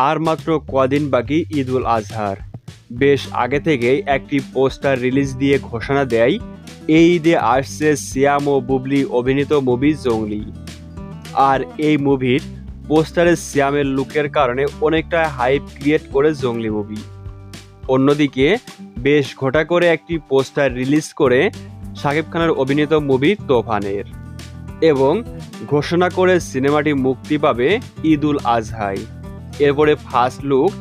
আর মাত্র কদিন বাকি ঈদ উল আজহার। বেশ আগে থেকেই একটি পোস্টার রিলিজ দিয়ে ঘোষণা দেয় এই ঈদে আসছে সিয়াম ও বুবলি অভিনীত মুভি জঙ্গলি। আর এই মুভির পোস্টারের সিয়ামের লুকের কারণে অনেকটা হাইপ ক্রিয়েট করে জঙ্গলি মুভি। অন্যদিকে বেশ ঘটা করে একটি পোস্টার রিলিজ করে শাকিব খানের অভিনীত মুভি তোফানের এবং ঘোষণা করে সিনেমাটি মুক্তি পাবে ঈদ উল আজহায়। এরপরে ফার্স্ট লুক,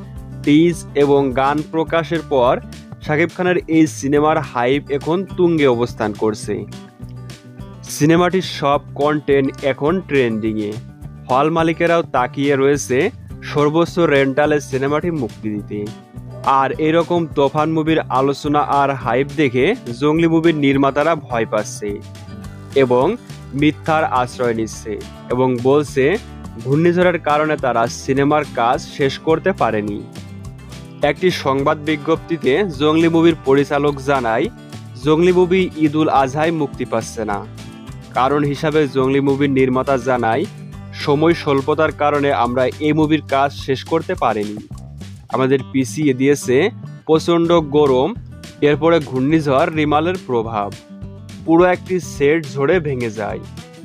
টিজ এবং গান প্রকাশের পর শাকিব খানের এই সিনেমার হাইপ এখন তুঙ্গে অবস্থান করছে। সিনেমাটির সব কন্টেন্ট এখন ট্রেন্ডিংয়ে। হল মালিকেরাও তাকিয়ে রয়েছে সর্বোচ্চ রেন্টালে সিনেমাটি মুক্তি দিতে। আর এরকম তোফান মুভির আলোচনা আর হাইপ দেখে জঙ্গলি মুভির নির্মাতারা ভয় পাচ্ছে এবং মিথ্যার আশ্রয় নিচ্ছে এবং বলছে ঘূর্ণিঝড়ের কারণে তারা সিনেমার কাজ শেষ করতে পারেনি। একটি সংবাদ বিজ্ঞপ্তিতে জঙ্গলি মুভির পরিচালক জানায়, জঙ্গলি মুভি ঈদ উল আজহায় মুক্তি পাচ্ছে না। কারণ হিসাবে জঙ্গলি মুভির নির্মাতা জানায়, সময় স্বল্পতার কারণে আমরা এই মুভির কাজ শেষ করতে পারিনি। আমাদের পিছিয়ে দিয়েছে প্রচণ্ড গরম, এরপরে ঘূর্ণিঝড় রিমালের প্রভাব। পুরো একটি সেট ঝরে ভেঙে যায়।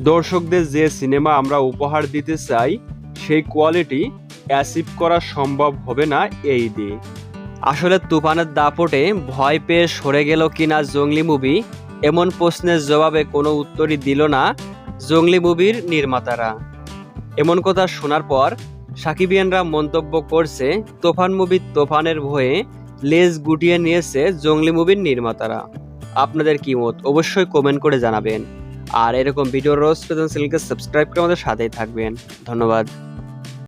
দর্শকদের যে সিনেমা আমরা উপহার দিতে চাই সেই কোয়ালিটি অ্যাচিভ করা সম্ভব হবে না এই দিয়ে। আসলে তুফানের দাপটে ভয় পেয়ে সরে গেল কিনা জঙ্গলি মুভি, এমন প্রশ্নের জবাবে কোনো উত্তরই দিল না জঙ্গলি মুভির নির্মাতারা। এমন কথা শোনার পর সাকিবিয়ানরা মন্তব্য করছে, তোফান মুভির তোফানের ভয়ে লেজ গুটিয়ে নিয়েছে জঙ্গলি মুভির নির্মাতারা। আপনাদের কি মত অবশ্যই কমেন্ট করে জানাবেন। আর এরকম ভিডিও রোজ চ্যানেলকে সাবস্ক্রাইব করে আমাদের সাথেই থাকবেন। ধন্যবাদ।